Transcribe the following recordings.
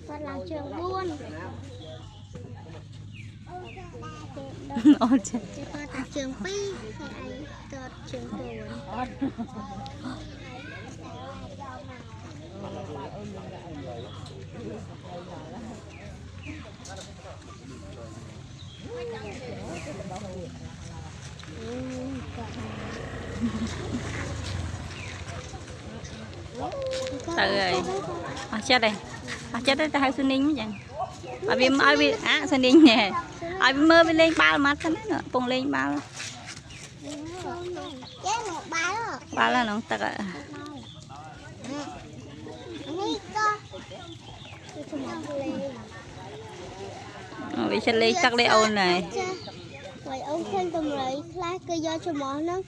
Con làm trường buôn. Ôi trời. Con làm trường pi hay ai cho trường buôn. Từ rồi. Chết đây. Chết đây ta hay Xuân Ninh vậy. Ở bên ai bên Xuân Ninh nè. Ở bên mơ bên lên ba mặt thế nữa, bùng lên ba. Ba là nó ta gọi. Vì chân lấy chắc lấy ôn này. Vậy ông khen tầm lấy khai cây do cho mỏ nó.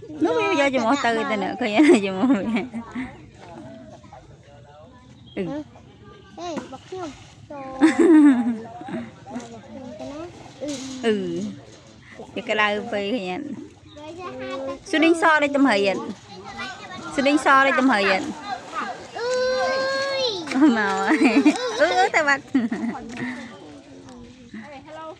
Nó bây giờ cho mỏ từ ta nữa coi nhá cho mỏ. Ê, bật không? Thì cái lao về cái nhận. Xuân Ninh so đây tầm thời nhận. Xuân Ninh so đây tầm thời nhận. Màu tay bắt. Hello.